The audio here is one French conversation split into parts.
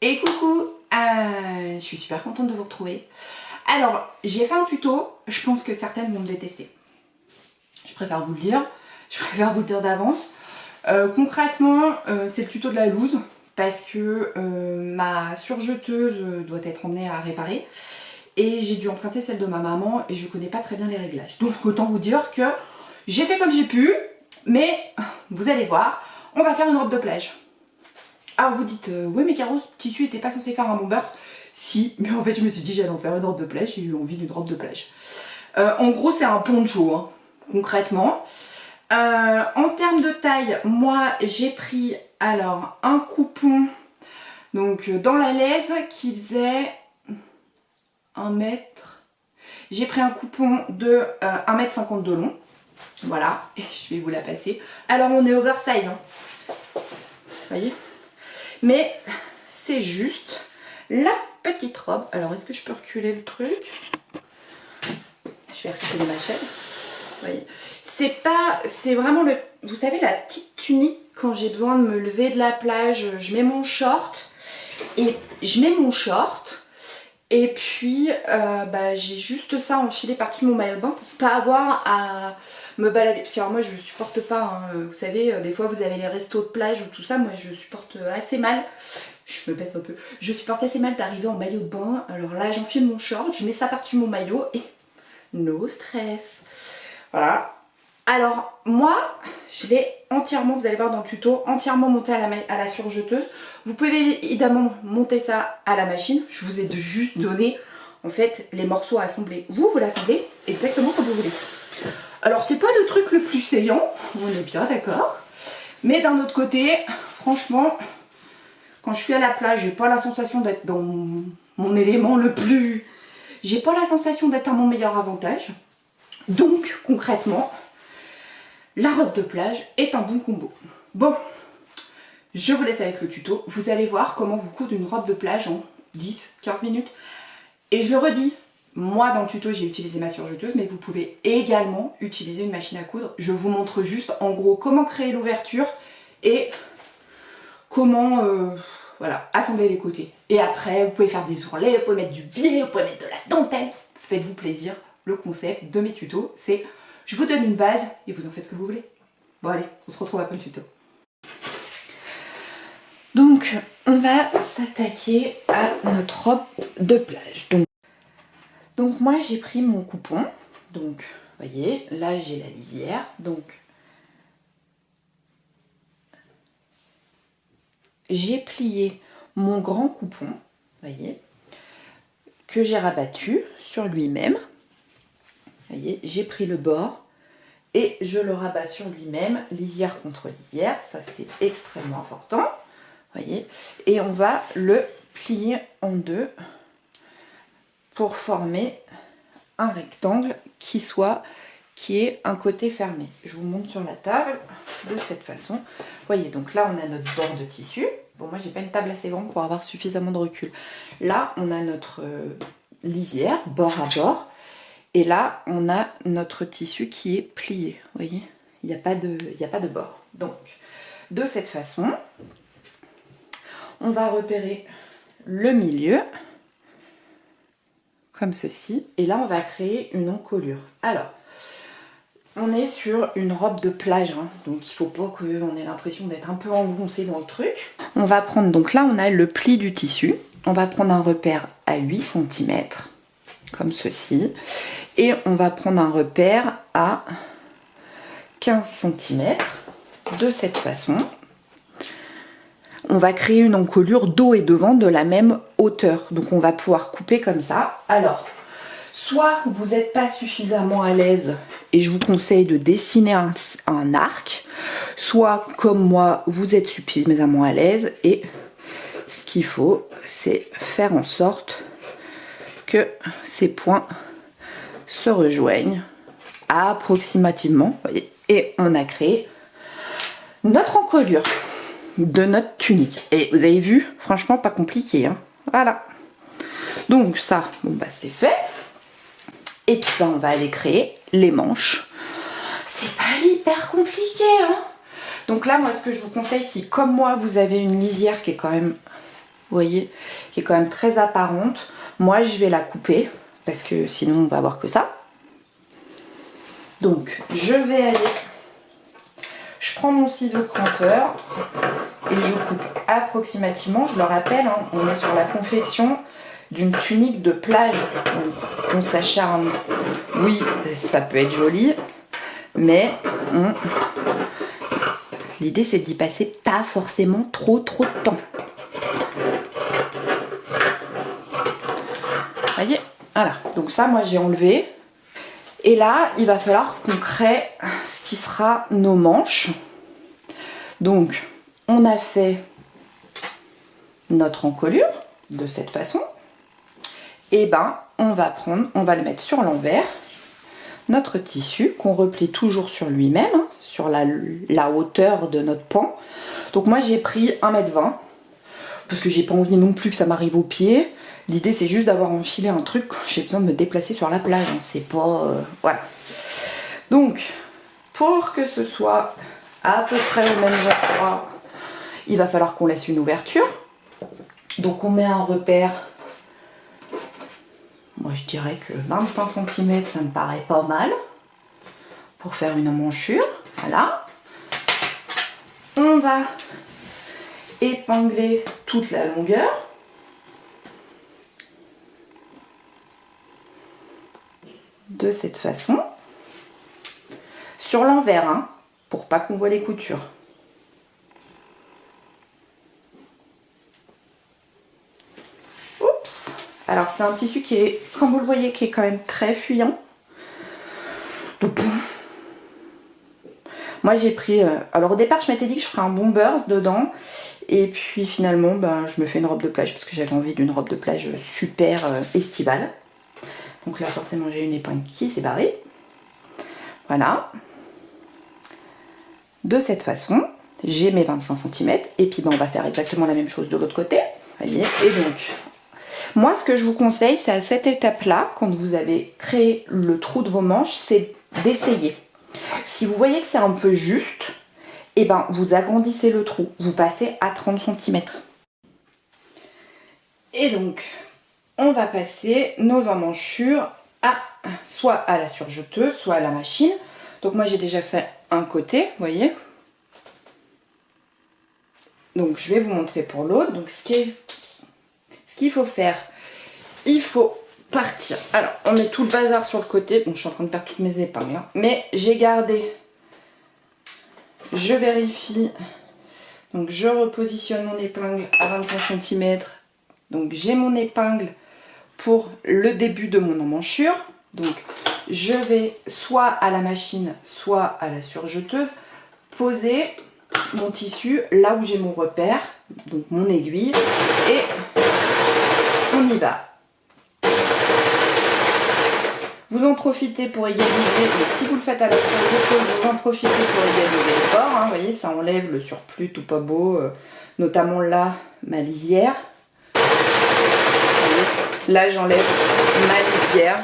Et coucou, je suis super contente de vous retrouver. Alors, j'ai fait un tuto, je pense que certaines vont me détester. Je préfère vous le dire, d'avance. Concrètement, c'est le tuto de la loose, parce que ma surjeteuse doit être emmenée à réparer. Et j'ai dû emprunter celle de ma maman et je connais pas très bien les réglages. Donc autant vous dire que j'ai fait comme j'ai pu, mais vous allez voir, on va faire une robe de plage. Alors vous dites, ouais mais Caro, ce tissu était pas censé faire un bon burst. Si, mais en fait je me suis dit j'allais en faire une robe de plage, j'ai eu envie d'une robe de plage. En gros c'est un poncho, hein, concrètement. En termes de taille, moi j'ai pris alors un coupon donc dans la laise qui faisait 1 mètre. J'ai pris un coupon de 1,50 m de long. Voilà, et je vais vous la passer. Alors on est oversize, hein. Vous voyez? Mais c'est juste la petite robe. Alors est-ce que je peux reculer le truc? Je vais reculer ma chaîne. Vous voyez? C'est vraiment le... Vous savez, la petite tunique quand j'ai besoin de me lever de la plage, je mets mon short. Et puis j'ai juste ça enfilé par-dessus mon maillot de bain pour pas avoir à me balader. Parce que alors moi je supporte pas, hein, vous savez, des fois vous avez les restos de plage ou tout ça, moi je supporte assez mal. Je me baisse un peu. Je supporte assez mal d'arriver en maillot de bain. Alors là j'enfile mon short, je mets ça par-dessus mon maillot et no stress. Voilà. Alors moi je l'ai entièrement, vous allez voir dans le tuto, entièrement monté à la surjeteuse. Vous pouvez évidemment monter ça à la machine. Je vous ai juste donné en fait les morceaux à assembler. Vous l'assemblez exactement comme vous voulez. Alors c'est pas le truc le plus saillant, on est bien d'accord. Mais d'un autre côté, franchement, quand je suis à la plage, j'ai pas la sensation d'être dans mon élément le plus... J'ai pas la sensation d'être à mon meilleur avantage. Donc concrètement, la robe de plage est un bon combo. Bon, je vous laisse avec le tuto. Vous allez voir comment vous coudre une robe de plage en 10-15 minutes. Et je le redis, moi dans le tuto j'ai utilisé ma surjeteuse, mais vous pouvez également utiliser une machine à coudre. Je vous montre juste en gros comment créer l'ouverture et comment voilà, assembler les côtés. Et après vous pouvez faire des ourlets, vous pouvez mettre du biais, vous pouvez mettre de la dentelle. Faites-vous plaisir. Le concept de mes tutos, c'est je vous donne une base et vous en faites ce que vous voulez. Bon allez, on se retrouve après le tuto. Donc on va s'attaquer à notre robe de plage. Donc moi j'ai pris mon coupon. Donc vous voyez, là j'ai la lisière. Donc j'ai plié mon grand coupon, vous voyez, que j'ai rabattu sur lui-même. Vous voyez, j'ai pris le bord et je le rabats sur lui-même, lisière contre lisière, ça c'est extrêmement important, vous voyez, et on va le plier en deux pour former un rectangle qui est un côté fermé. Je vous montre sur la table de cette façon. Vous voyez, donc là on a notre bord de tissu. Bon, moi j'ai pas une table assez grande pour avoir suffisamment de recul. Là on a notre lisière bord à bord. Et là, on a notre tissu qui est plié. Vous voyez, il n'y a pas de bord. Donc, de cette façon, on va repérer le milieu, comme ceci. Et là, on va créer une encolure. Alors, on est sur une robe de plage, hein, donc il ne faut pas qu'on ait l'impression d'être un peu engoncé dans le truc. On va prendre, donc là, on a le pli du tissu. On va prendre un repère à 8 cm, comme ceci. Et on va prendre un repère à 15 cm de cette façon. On va créer une encolure dos et devant de la même hauteur. Donc on va pouvoir couper comme ça. Alors, soit vous n'êtes pas suffisamment à l'aise et je vous conseille de dessiner un arc. Soit comme moi, vous êtes suffisamment à l'aise et ce qu'il faut, c'est faire en sorte que ces points se rejoignent approximativement, voyez, et on a créé notre encolure de notre tunique. Et vous avez vu, franchement pas compliqué, hein. Voilà. Donc ça, bon bah c'est fait. Et puis ça, on va aller créer les manches. C'est pas hyper compliqué, hein. Donc là, moi, ce que je vous conseille, si comme moi, vous avez une lisière qui est quand même vous voyez, qui est quand même très apparente. Moi je vais la couper parce que sinon on va avoir que ça. Donc je vais aller, je prends mon ciseau cranteur et je coupe approximativement. Je le rappelle, hein, on est sur la confection d'une tunique de plage. On s'acharne, oui ça peut être joli, mais l'idée c'est d'y passer pas forcément trop de temps. Voyez, voilà, donc ça moi j'ai enlevé. Et là il va falloir qu'on crée ce qui sera nos manches. Donc on a fait notre encolure de cette façon. Et ben on va le mettre sur l'envers, notre tissu qu'on replie toujours sur lui-même, hein, sur la hauteur de notre pan. Donc moi j'ai pris 1,20 m parce que j'ai pas envie non plus que ça m'arrive aux pieds. L'idée c'est juste d'avoir enfilé un truc quand j'ai besoin de me déplacer sur la plage, hein. C'est pas... voilà. Donc pour que ce soit à peu près au même endroit, il va falloir qu'on laisse une ouverture. Donc on met un repère, moi je dirais que 25 cm ça me paraît pas mal pour faire une emmanchure. Voilà. On va épingler toute la longueur. De cette façon. Sur l'envers, hein, pour pas qu'on voit les coutures. Oups. Alors c'est un tissu qui est, comme vous le voyez, qui est quand même très fuyant. Donc moi j'ai pris... alors au départ je m'étais dit que je ferais un bomber dedans. Et puis finalement ben, je me fais une robe de plage parce que j'avais envie d'une robe de plage super estivale. Donc là forcément j'ai une épingle qui s'est barrée. Voilà. De cette façon, j'ai mes 25 cm. Et puis ben, on va faire exactement la même chose de l'autre côté. Voyez. Et donc, moi ce que je vous conseille, c'est à cette étape-là, quand vous avez créé le trou de vos manches, c'est d'essayer. Si vous voyez que c'est un peu juste, et ben vous agrandissez le trou. Vous passez à 30 cm. Et donc, on va passer nos emmanchures soit à la surjeteuse, soit à la machine. Donc moi j'ai déjà fait un côté, vous voyez. Donc je vais vous montrer pour l'autre. Donc ce qu'il faut faire, il faut partir. Alors on met tout le bazar sur le côté. Bon, je suis en train de perdre toutes mes épingles, hein. Mais j'ai gardé. Je vérifie. Donc je repositionne mon épingle à 25 cm. Donc j'ai mon épingle pour le début de mon emmanchure. Donc je vais soit à la machine, soit à la surjeteuse poser mon tissu là où j'ai mon repère, donc mon aiguille, et on y va. Vous en profitez pour égaliser, donc si vous le faites à la surjeteuse, vous en profitez pour égaliser les bords, hein, vous voyez, ça enlève le surplus tout pas beau, notamment là, ma lisière. Là j'enlève ma lisière.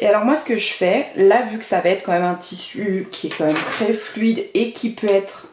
Et alors moi ce que je fais, là vu que ça va être quand même un tissu qui est quand même très fluide et qui peut être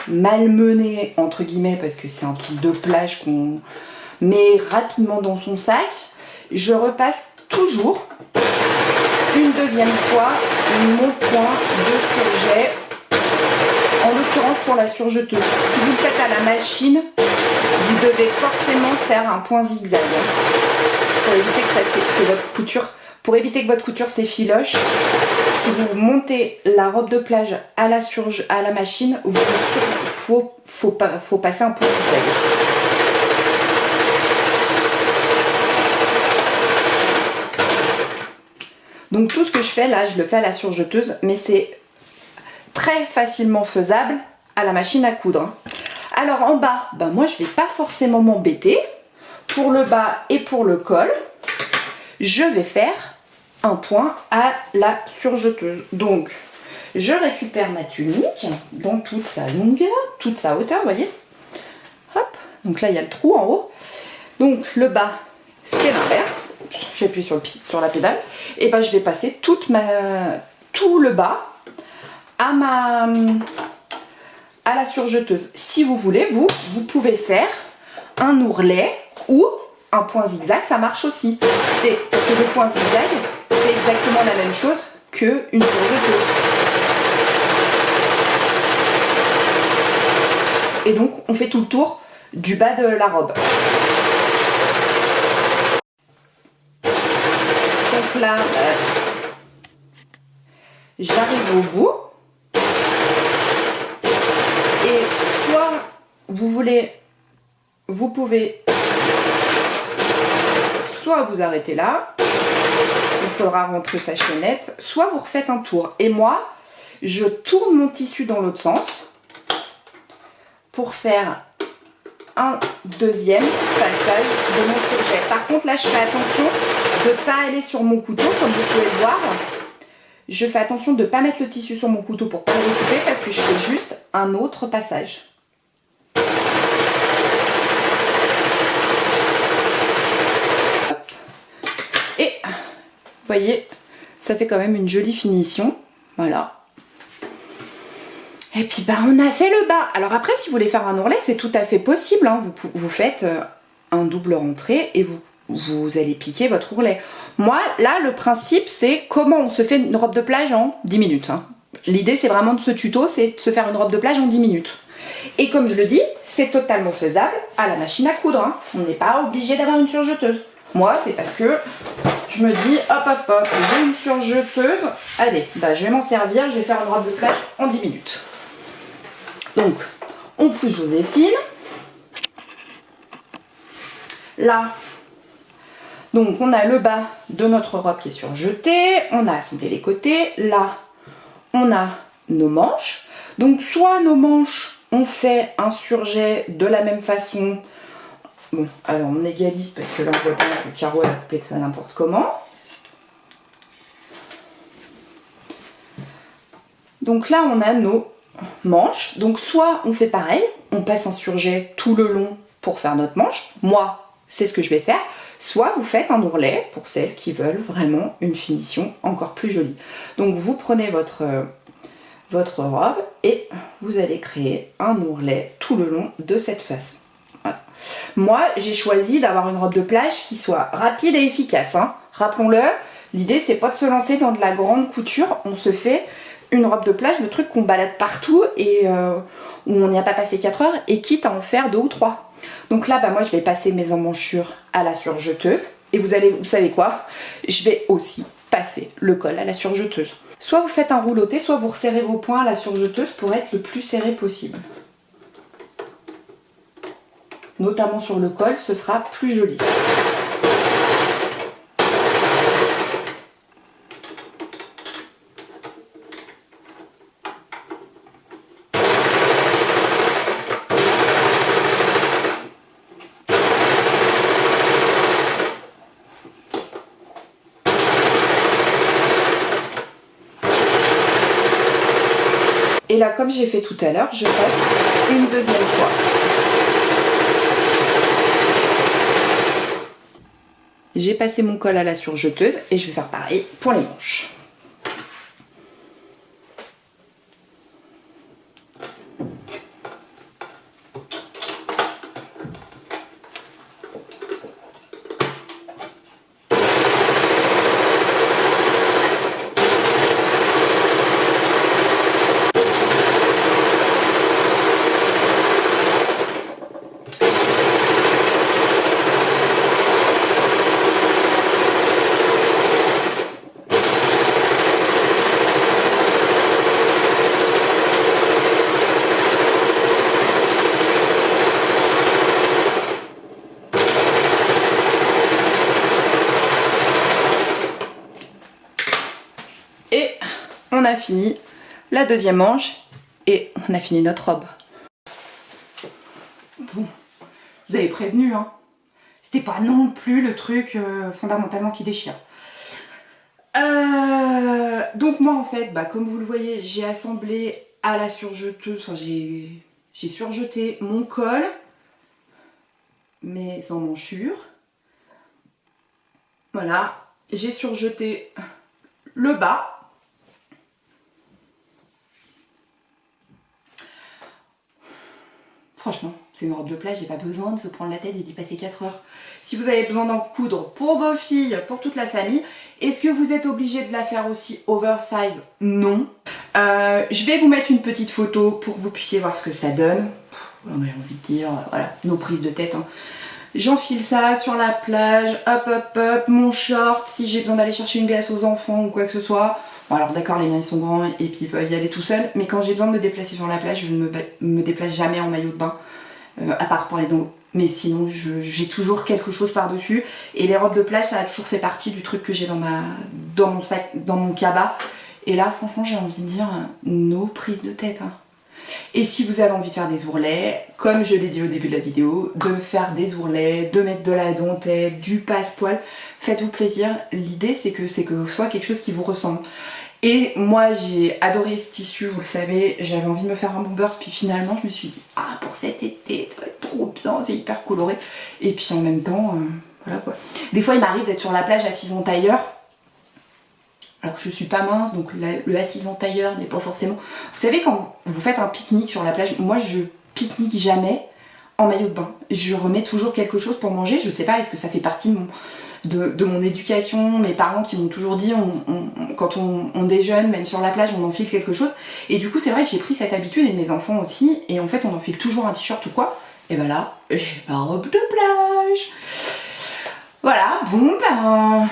malmené entre guillemets parce que c'est un truc de plage qu'on met rapidement dans son sac, je repasse toujours une deuxième fois mon point de surjet. En l'occurrence pour la surjeteuse. Si vous le faites à la machine, vous devez forcément faire un point zigzag pour éviter que votre couture s'effiloche. Si vous montez la robe de plage à la machine, faut passer un point zigzag. Donc tout ce que je fais là, je le fais à la surjeteuse, mais c'est très facilement faisable à la machine à coudre. Alors en bas, ben moi je vais pas forcément m'embêter. Pour le bas et pour le col, je vais faire un point à la surjeteuse. Donc je récupère ma tunique dans toute sa longueur, toute sa hauteur, vous voyez. Hop, donc là il y a le trou en haut. Donc le bas c'est l'inverse. J'appuie sur la pédale. Et ben je vais passer tout le bas à la surjeteuse. Si vous voulez, vous pouvez faire un ourlet ou un point zigzag, ça marche aussi. C'est parce que le point zigzag, c'est exactement la même chose qu'une surjeteuse. Et donc, on fait tout le tour du bas de la robe. Donc là, j'arrive au bout. Et soit vous pouvez soit vous arrêtez là, il faudra rentrer sa chaînette, soit vous refaites un tour. Et moi, je tourne mon tissu dans l'autre sens pour faire un deuxième passage de mon surjet. Par contre, là, je fais attention de ne pas aller sur mon couteau, comme vous pouvez le voir. Je fais attention de ne pas mettre le tissu sur mon couteau pour ne pas le recouper parce que je fais juste un autre passage. Et vous voyez, ça fait quand même une jolie finition. Voilà. Et puis bah on a fait le bas. Alors après, si vous voulez faire un ourlet, c'est tout à fait possible. Hein. Vous faites un double rentrée et vous allez piquer votre ourlet. Moi, là, le principe, c'est comment on se fait une robe de plage en 10 minutes. Hein. L'idée, c'est vraiment de ce tuto, c'est de se faire une robe de plage en 10 minutes. Et comme je le dis, c'est totalement faisable à la machine à coudre. Hein. On n'est pas obligé d'avoir une surjeteuse. Moi, c'est parce que je me dis, hop, j'ai une surjeteuse. Allez, bah, je vais m'en servir, je vais faire une robe de plage en 10 minutes. Donc, on pousse Joséphine. Là, donc on a le bas de notre robe qui est surjeté. On a assemblé les côtés. Là, on a nos manches. Donc, soit nos manches, on fait un surjet de la même façon. Bon, alors on égalise parce que là on voit bien que le carreau a coupé ça n'importe comment. Donc là on a nos manches. Donc soit on fait pareil, on passe un surjet tout le long pour faire notre manche. Moi, c'est ce que je vais faire. Soit vous faites un ourlet pour celles qui veulent vraiment une finition encore plus jolie. Donc vous prenez votre robe et vous allez créer un ourlet tout le long de cette façon. Voilà. Moi, j'ai choisi d'avoir une robe de plage qui soit rapide et efficace. Hein. Rappelons-le, l'idée c'est pas de se lancer dans de la grande couture. On se fait une robe de plage, le truc qu'on balade partout et où on n'y a pas passé 4 heures et quitte à en faire 2 ou 3. Donc là, bah, moi je vais passer mes emmanchures à la surjeteuse et vous savez quoi, je vais aussi passer le col à la surjeteuse. Soit vous faites un rouloté, soit vous resserrez vos poings à la surjeteuse pour être le plus serré possible. Notamment sur le col, ce sera plus joli. Et là, comme j'ai fait tout à l'heure, je passe une deuxième fois. J'ai passé mon col à la surjeteuse et je vais faire pareil pour les manches. On a fini la deuxième manche et on a fini notre robe. Bon, vous avez prévenu, hein. C'était pas non plus le truc fondamentalement qui déchire. Donc moi en fait, bah, comme vous le voyez, j'ai assemblé à la surjeteuse, enfin j'ai surjeté mon col, mes emmanchures. Voilà, j'ai surjeté le bas. franchement, c'est une robe de plage, j'ai pas besoin de se prendre la tête et d'y passer 4 heures. Si vous avez besoin d'en coudre pour vos filles, pour toute la famille, est-ce que vous êtes obligé de la faire aussi oversize? Non. Je vais vous mettre une petite photo pour que vous puissiez voir ce que ça donne. J'ai envie de dire, voilà, nos prises de tête. Hein. J'enfile ça sur la plage, hop hop hop, mon short, si j'ai besoin d'aller chercher une glace aux enfants ou quoi que ce soit. Bon alors d'accord, les miens ils sont grands et puis ils peuvent y aller tout seuls, mais quand j'ai besoin de me déplacer sur la plage, je ne me déplace jamais en maillot de bain, à part pour les dents. Mais sinon, j'ai toujours quelque chose par-dessus. Et les robes de plage, ça a toujours fait partie du truc que j'ai dans mon sac, dans mon cabas. Et là, franchement, j'ai envie de dire, nos prises de tête. Hein. Et si vous avez envie de faire des ourlets, comme je l'ai dit au début de la vidéo, de faire des ourlets, de mettre de la dentelle, du passe-poil, faites-vous plaisir. L'idée, c'est que ce soit quelque chose qui vous ressemble. Et moi j'ai adoré ce tissu, vous le savez, j'avais envie de me faire un bombers, puis finalement je me suis dit ah pour cet été ça va être trop bien, c'est hyper coloré. Et puis en même temps, voilà quoi. Des fois il m'arrive d'être sur la plage assise en tailleur. Alors je suis pas mince, donc le assise en tailleur n'est pas forcément... Vous savez quand vous faites un pique-nique sur la plage, moi je pique-nique jamais en maillot de bain. Je remets toujours quelque chose pour manger, je sais pas, est-ce que ça fait partie de mon éducation, mes parents qui m'ont toujours dit quand on déjeune, même sur la plage, on enfile quelque chose. Et du coup, c'est vrai que j'ai pris cette habitude et mes enfants aussi. Et en fait, on enfile toujours un t-shirt ou quoi. Et ben là, j'ai ma robe de plage. Voilà, bon, ben,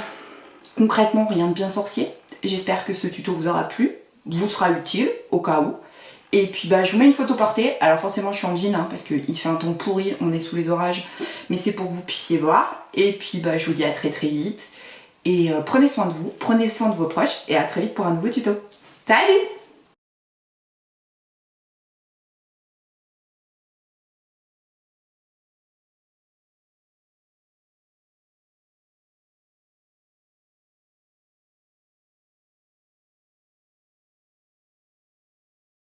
concrètement, rien de bien sorcier. J'espère que ce tuto vous aura plu, vous sera utile au cas où. Et puis bah, je vous mets une photo portée. Alors forcément je suis en jean hein, parce qu'il fait un temps pourri, on est sous les orages. Mais c'est pour que vous puissiez voir. Et puis bah, je vous dis à très très vite. Et prenez soin de vous, prenez soin de vos proches. Et à très vite pour un nouveau tuto. Salut!